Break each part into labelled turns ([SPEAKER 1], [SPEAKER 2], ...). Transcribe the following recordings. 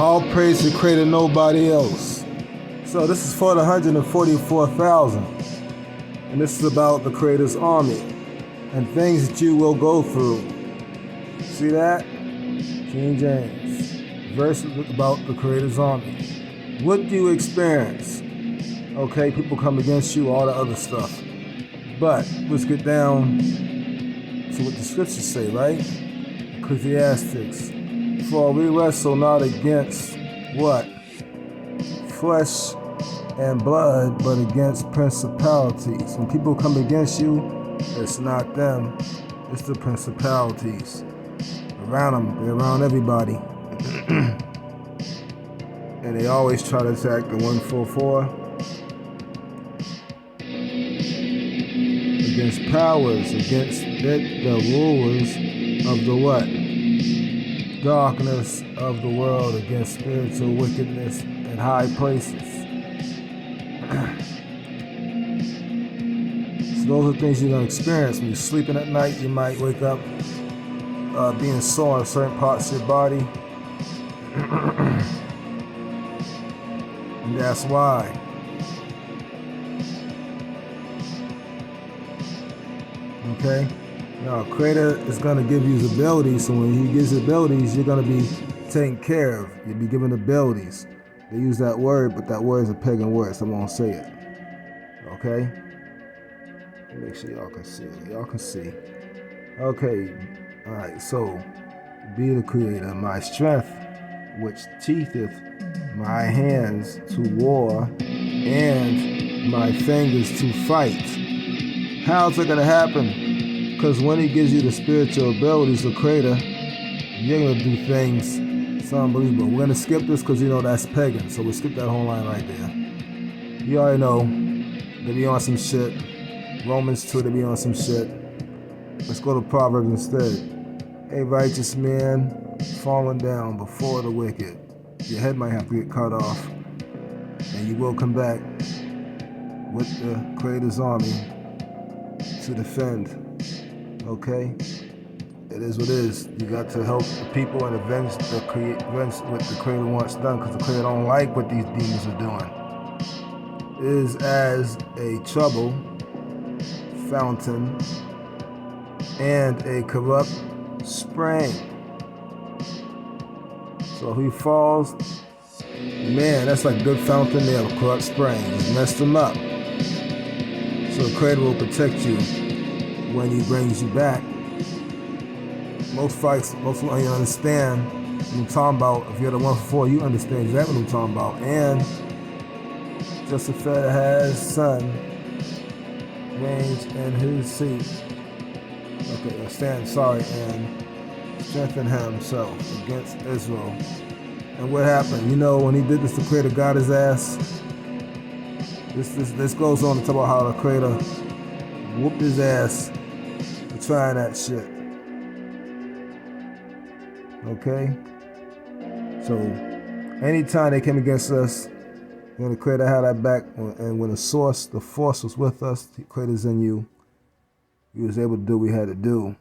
[SPEAKER 1] All praise to Creator, nobody else. So this is for the 144,000. And this is about the Creator's army and things that you will go through. See that? King James. Verse about the Creator's army. What do you experience? Okay, people come against you, all the other stuff. But let's get down to what the scriptures say, right? Ecclesiastes. For we wrestle not against what? Flesh and blood, but against principalities. When people come against you, it's not them, it's the principalities. Around them, they're around everybody. And they always try to attack the 144. Against powers, against the rulers of the what? Darkness of the world, against spiritual wickedness in high places. So those are things you're going to experience. When you're sleeping at night, you might wake up being sore in certain parts of your body. And that's why. Okay? Now, Creator is going to give you his abilities, so when he gives you abilities, you're going to be taken care of. You'll be given abilities. They use that word, but that word is a pagan word, so I won't say it. Okay? Make sure y'all can see it. Y'all can see. Okay. Alright, so, be the Creator, my strength, which teacheth my hands to war, and my fingers to fight. How's it going to happen? Because when he gives you the spiritual abilities of Creator, you're going to do things, it's unbelievable. We're going to skip this because you know that's pagan, so we'll skip that whole line right there. You already know, they be on some shit. Romans 2, they be on some shit. Let's go to Proverbs instead. A righteous man falling down before the wicked. Your head might have to get cut off, and you will come back with the Creator's army to defend. Okay? It is what it is. You got to help the people and avenge what the Creator wants done, because the Creator don't like what these demons are doing. It is as a trouble fountain and a corrupt spring. So if he falls, man, that's like a good fountain, they have a corrupt spring. Just messed them up. So the Creator will protect you when he brings you back. Most folks you understand what I'm talking about. If you're the 144, you understand exactly what I'm talking about. And Josaphat has son range in his seat. Okay, and strengthen himself against Israel. And what happened? You know, when he did this, the Creator got his ass. This goes on to talk about how the Creator whooped his ass for trying that shit. Okay? So, anytime they came against us, when the Creator had our back, and when the force was with us, the Creator's in you, we was able to do what we had to do.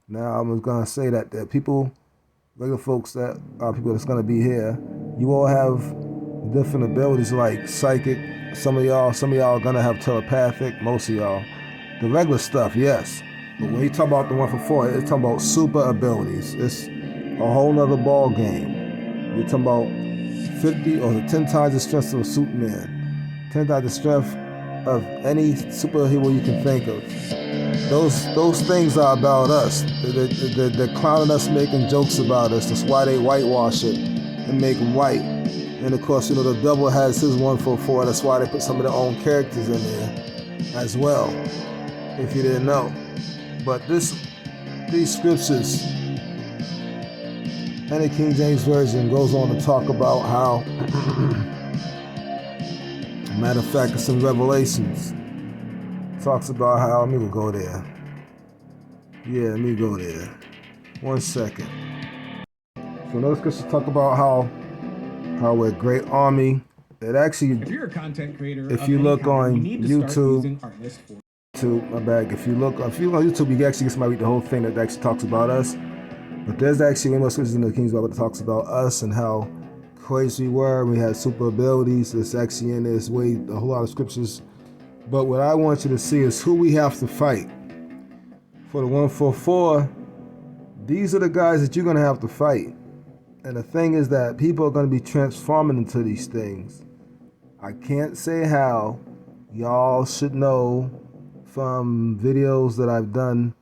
[SPEAKER 1] Now, I'm just going to say that there are people, regular folks that are people that's going to be here, you all have different abilities like psychic. Some of y'all are going to have telepathic, most of y'all. The regular stuff, yes. But when you talk about the 144, it's talking about super abilities. It's a whole nother ball game. You're talking about 50 or 10 times the strength of a Superman, 10 times the strength of any superhero you can think of. Those things are about us. They're clowning us, making jokes about us. That's why they whitewash it and make them white. And of course, you know, the devil has his 144. That's why they put some of their own characters in there as well, if you didn't know. But these scriptures, and the King James Version goes on to talk about how, matter of fact, it's in Revelations. Talks about how, let me go there. Yeah, let me go there. 1 second. So those scriptures talk about how we're a great army. It actually,
[SPEAKER 2] if you're a content creator,
[SPEAKER 1] if you look on YouTube, if you look on YouTube, you can actually get somebody read the whole thing that actually talks about us. But there's actually one more scriptures in the King's Bible that talks about us and how crazy word. We had super abilities. It's actually in this way a whole lot of scriptures. But what I want you to see is who we have to fight. For the 144, these are the guys that you're going to have to fight. And the thing is that people are going to be transforming into these things. I can't say how. Y'all should know from videos that I've done,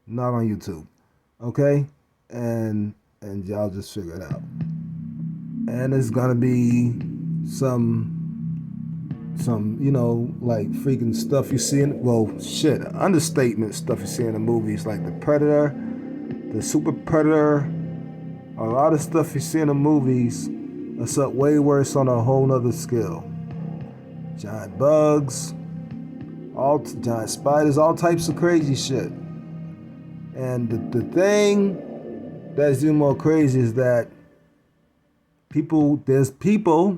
[SPEAKER 1] not on YouTube. Okay? And y'all just figure it out. And it's gonna be some like freaking stuff you see in, understatement stuff you see in the movies, like the Predator, the Super Predator, a lot of stuff you see in the movies, except way worse on a whole nother scale. Giant bugs, giant spiders, all types of crazy shit. And the thing that's even more crazy is that there's people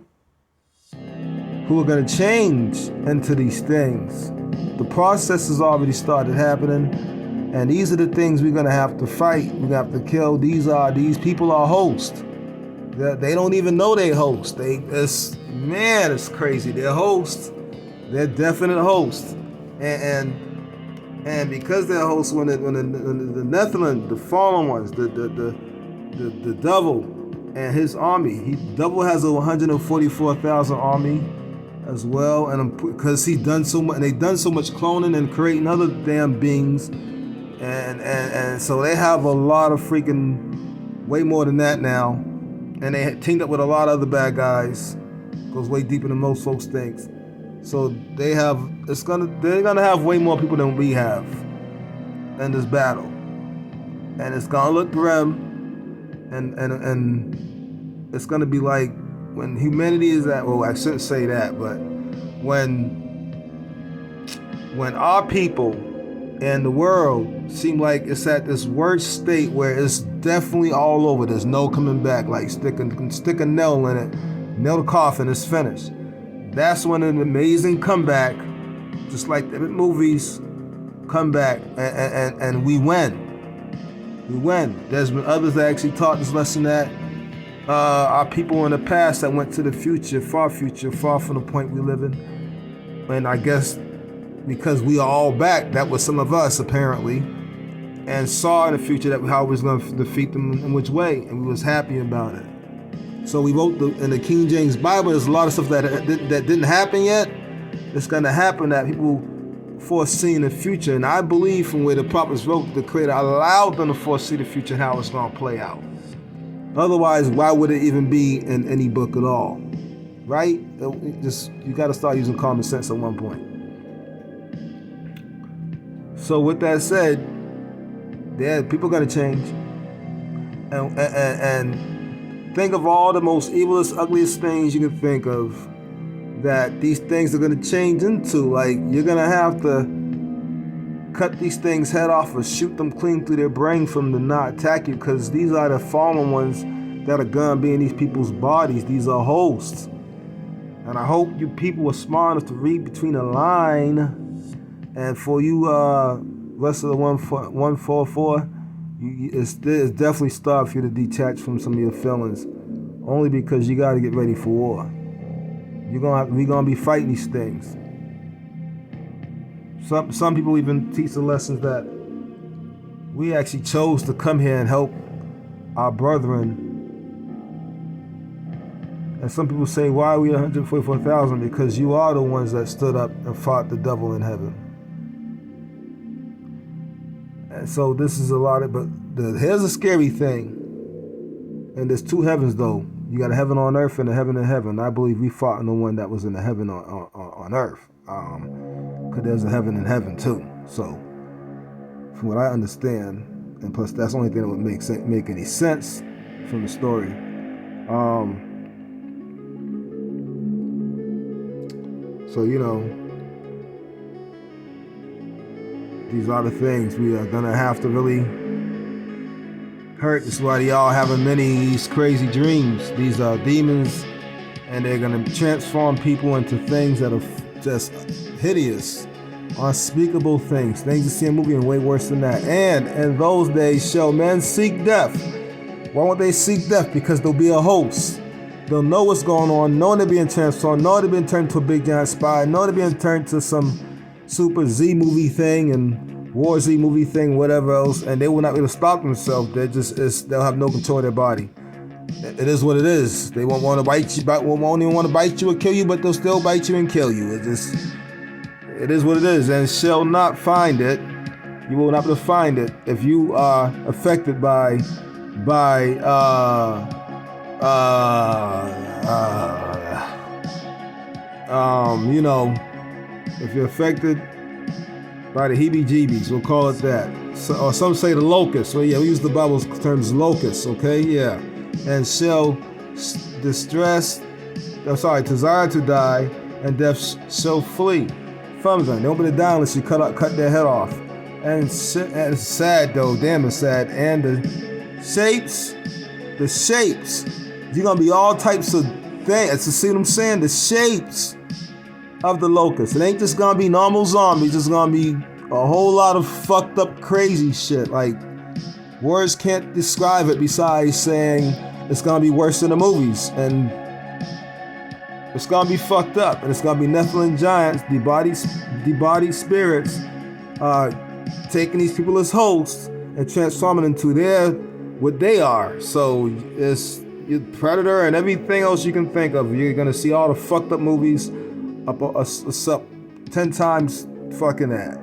[SPEAKER 1] who are going to change into these things. The process has already started happening, and these are the things we're going to have to fight. We're going to have to kill. These people are hosts. They don't even know they host. It's crazy. They're hosts. They're definite hosts. And because they're hosts, when the Nephilim, the fallen ones, the devil and his army, the devil has a 144,000 army as well, and because he's done so much, and they've done so much cloning and creating other damn beings, and so they have a lot of freaking, way more than that now, and they teamed up with a lot of other bad guys. Goes way deeper than most folks think. So they're gonna have way more people than we have in this battle, and it's gonna look grim, and it's gonna be like when humanity is at, well, I shouldn't say that, but when our people and the world seem like it's at this worst state where it's definitely all over, there's no coming back, like stick a nail in it, nail the coffin, it's finished. That's when an amazing comeback, just like the movies, come back and we win. We win. There's been others that actually taught this lesson, that our people in the past that went to the future, far from the point we live in. And I guess because we are all back, that was some of us apparently, and saw in the future that how we was going to defeat them in which way, and we was happy about it. So we wrote in the King James Bible, there's a lot of stuff that didn't happen yet. It's going to happen, that people foresee in the future. And I believe from where the prophets wrote, the Creator allowed them to foresee the future and how it's going to play out. Otherwise, why would it even be in any book at all? Right? You got to start using common sense at one point. So with that said, people are going to change. And think of all the most evilest, ugliest things you can think of that these things are going to change into. Like, you're going to have to cut these things head off or shoot them clean through their brain for them to not attack you, because these are the fallen ones that are going to be in these people's bodies. These are hosts. And I hope you people are smart enough to read between the line. And for you rest of the 144, it's definitely start for you to detach from some of your feelings, only because you got to get ready for war. We're gonna be fighting these things. Some people even teach the lessons that we actually chose to come here and help our brethren. And some people say, why are we 144,000? Because you are the ones that stood up and fought the devil in heaven. And so this is a lot of, but here's a scary thing. And there's two heavens though. You got a heaven on earth and a heaven in heaven. I believe we fought in the one that was in the heaven on earth. Because there's a heaven in heaven too. So from what I understand, and plus that's the only thing that would make any sense from the story. So, these are the things we are gonna have to really hurt. This is why y'all having these crazy dreams. These are demons, and they're gonna transform people into things that are just hideous, unspeakable things you see in a movie, and way worse than that. And in those days shall men seek death. Why won't they seek death? Because there'll be a host. They'll know what's going on, know they're being transformed, know they're being turned to a big giant spy, know they're being turned to some Super Z movie thing and War Z movie thing, whatever else, and they will not be able to stop themselves. They'll have no control of their body. It is what it is. They won't want to bite you, won't even want to bite you or kill you, but they'll still bite you and kill you. It is what it is, and shall not find it. You will not be able to find it if you are affected by if you're affected by the heebie-jeebies, we'll call it that. So, or some say the locust. Well, yeah, we use the Bible's terms locust, okay? Yeah. And shall desire to die, and death shall flee from them. They won't be able to die unless you cut their head off. And it's sad though, damn it's sad. And the shapes, you're gonna be all types of things. See what I'm saying? The shapes of the locust. It ain't just gonna be normal zombies, it's gonna be a whole lot of fucked up crazy shit. Like, words can't describe it besides saying it's gonna be worse than the movies. And it's gonna be fucked up. And it's gonna be Nephilim giants, debodied spirits, taking these people as hosts and transforming into what they are. So it's Predator and everything else you can think of. You're gonna see all the fucked up movies up 10 times fucking that.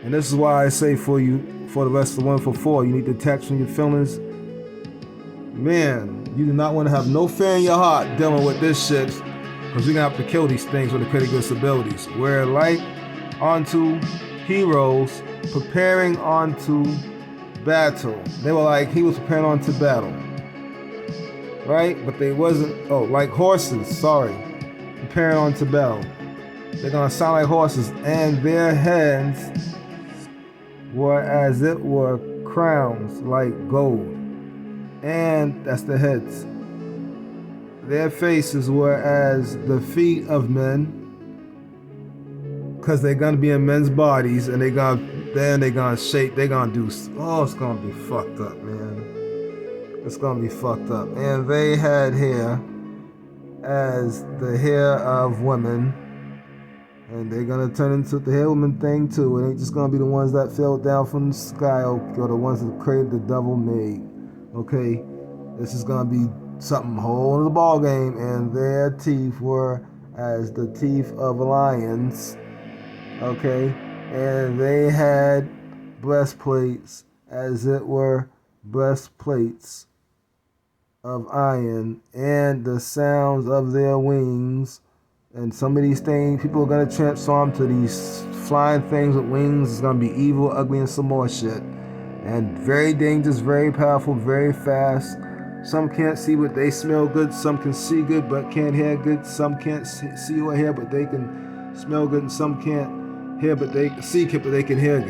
[SPEAKER 1] And this is why I say for the rest of the 1 for 4, you need to detach from your feelings. Man, you do not want to have no fear in your heart dealing with this shit, because you're gonna have to kill these things with the critical abilities. We're like onto heroes preparing onto battle. They were like, he was preparing onto battle, right? But they wasn't. Like horses. Preparing onto battle. They're gonna sound like horses, and their heads were as it were crowns like gold, and that's the heads. Their faces were as the feet of men, because they're gonna be in men's bodies, and they're gonna shape. They're gonna do. Oh, it's gonna be fucked up, man. It's gonna be fucked up. And they had hair as the hair of women. And they're gonna turn into the hair woman thing too. It ain't just gonna be the ones that fell down from the sky or the ones that created the devil made. Okay? This is gonna be something whole in the ball game. And their teeth were as the teeth of lions. Okay? And they had breastplates as it were breastplates of iron, and the sounds of their wings. And some of these things, people are gonna transform to these flying things with wings. It's gonna be evil, ugly, and some more shit. And very dangerous, very powerful, very fast. Some can't see, but they smell good. Some can see good, but can't hear good. Some can't see or hear, but they can smell good. And some can't hear, but they can see good, but they can hear good.